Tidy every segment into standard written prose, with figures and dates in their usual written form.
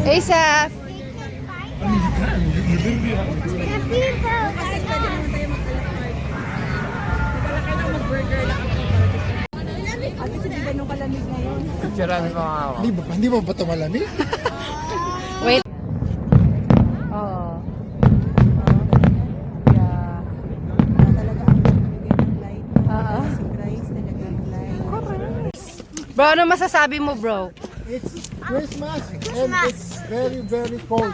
Asaph! Picturean mo nga ako. Hindi ba ito malamig? Wait. Oo. Yeah. Talaga ang bigay ng light. Oo. Si Christ talaga ang light. Bro, ano masasabi mo, bro? It's Christmas and it's very, very cold.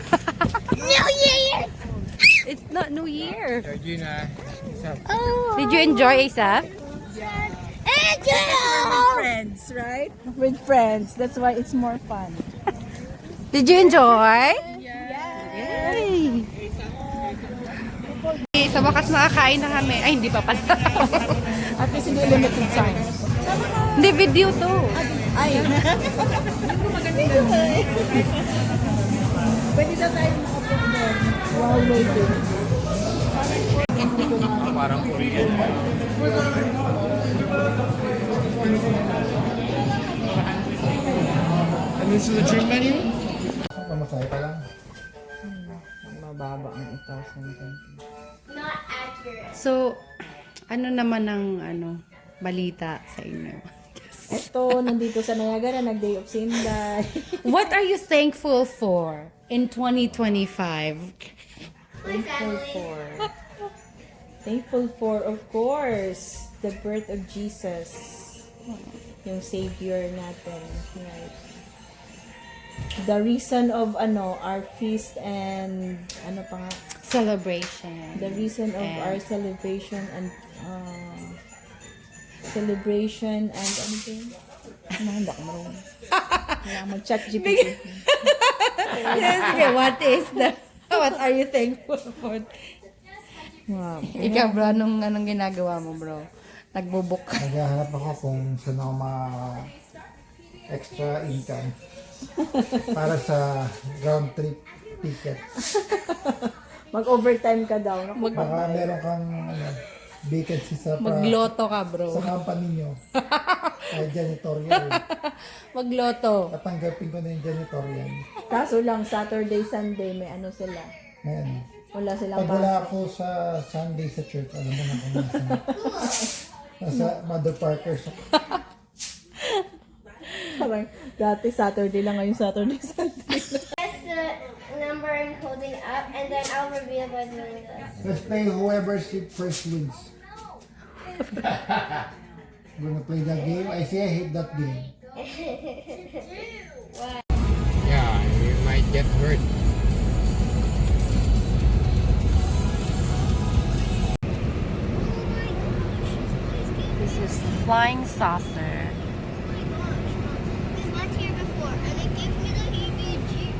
It's not New Year. Georgina, Did you enjoy, Asaph? With friends, right? With friends. That's why it's more fun. Did you enjoy? Yay! Sa wakas makakain na kami. Ay, hindi pa pala. At least hindi limited time. Hindi, video to. Ay. Pwede na tayo makapunta doon while waiting. parang Korean. And this is the drink menu? Pamasaya ka lang. Mababa ang 1,000. So, ano naman ang balita sa inyo? Ito, nandito sa Niagara, nag-day of Sinday. What are you thankful for in 2025? Thankful for, of course, the birth of Jesus. Yung Savior natin. Right? The reason of our feast and pa nga? Celebration. The reason of And- our celebration and celebration and ano ba yun? Hindi ako marunong. Kaya mag-chat GPT. Yes, okay, what are you thankful for? Wow. Ikaw, bro, anong ginagawa mo, bro? Nagbubuk. Naghahanap ako kung saan ako extra income para sa round trip ticket. Mag-overtime ka daw. Naku, Baka meron kang vacancy sa Magloto ka, bro. sa company nyo. Ay, janitorial. Magloto. Tatanggapin ko na yung janitorial. Kaso lang, Saturday, Sunday, may ano sila. Ngayon, Wala silang pag wala ako sa Sunday sa church, alam mo na kung nasa Mother Parker's. Parang dati Saturday lang, ngayon Saturday, Sunday. Press the number I'm holding up, and then I'll reveal by doing this. Let's play whoever first wins. We're gonna play that game. I say I hate that game. Yeah, you might get hurt. This is Flying Saucer. This one's here before, and it gives me the heebie-jeebies.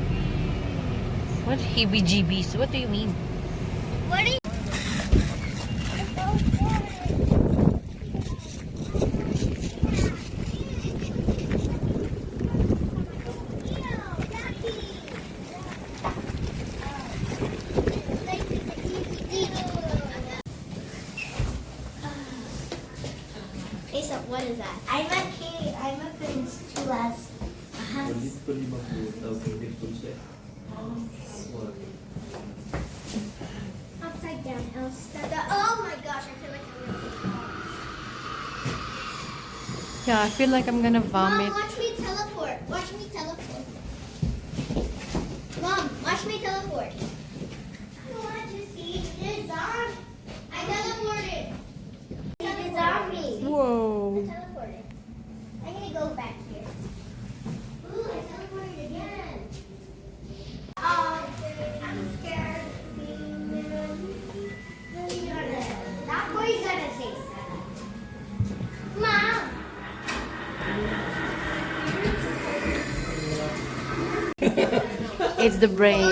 What heebie-jeebies? What do you mean? What are you? Asa, what is that? I'm a king. I'm a prince to us. Upside down, else. Oh my gosh, I feel like I'm Yeah, I feel like I'm gonna vomit. Mom, watch me teleport. Watch me teleport. Mom, watch me teleport. I want to see the zombie. I teleported. The zombie. Whoa. I teleported. I'm gonna go back here. Ooh, I teleported again. Oh, I'm scared. That boy's gonna say something. Mom. It's the brain.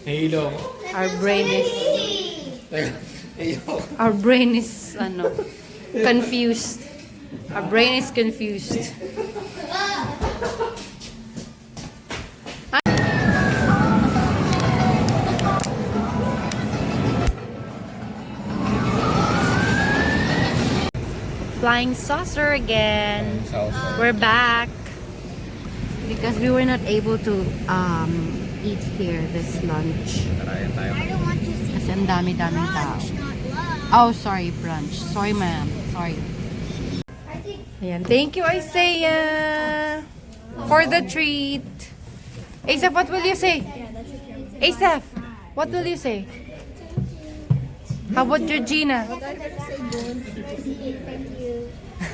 Halo. Our brain is Halo. our brain is confused. Our brain is confused. Flying Saucer again. Saucer. We're back. Because we were not able to eat here this lunch. Tarayan tayo. I don't want to see Kasi ang dami-daming tao. lunch, not love. Oh, sorry, brunch. Sorry, ma'am. Sorry. I think Ayan. Thank you, Isaiah, for the treat. Asaph, what will you say? Asaph, what will you say? How about Georgina?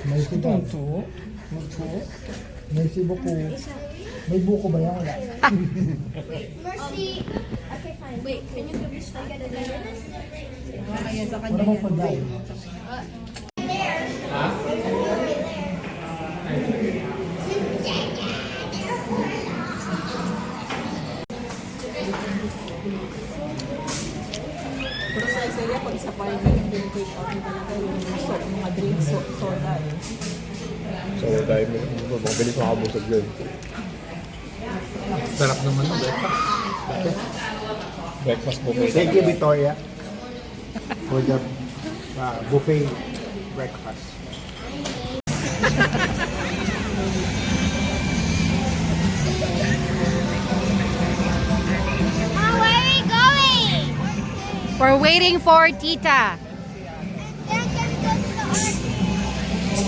Merci daw. Merci beaucoup. May buko ba yan? Wala. Mercy. Okay, fine. Wait, can you give me spaghetti again? Wala bang pagkain? Pero sa Isaiah, pag sa party, yung take out mo talaga yung mga drinks, soda eh. So, dahil mabilis makabusog yun. Sarap naman ng breakfast. Breakfast buffet. Thank you, Victoria, for the buffet breakfast. Mom, where are we going? We're waiting for Tita. Then can we go to the orchard?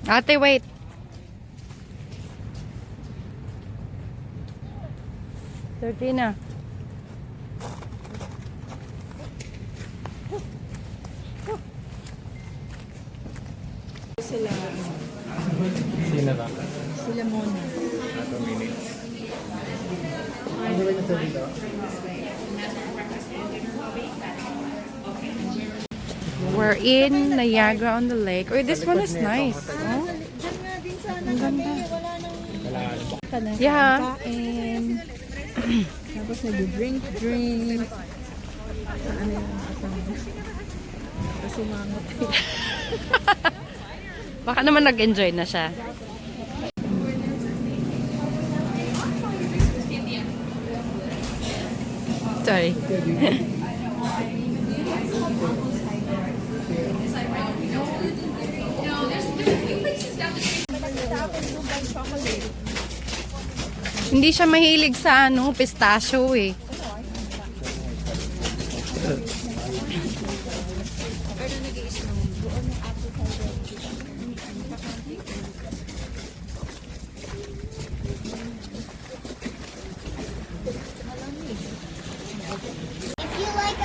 Ate, wait. Georgina. Sila, Sino ba? sila muna. Ano ba yung sabi daw? We're in Niagara on the Lake. Oh, this one is nice. Oh? Diyan nga din sana kami, wala nang ka na Yeah. kain. Tapos nag-drink. Ano yung kasi mangot. Baka naman nag-enjoy na siya. Sorry. Hindi siya mahilig sa pistachio eh. If you like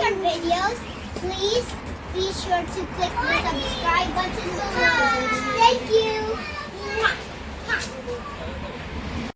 our videos, please be sure to click the subscribe button below. Thank you.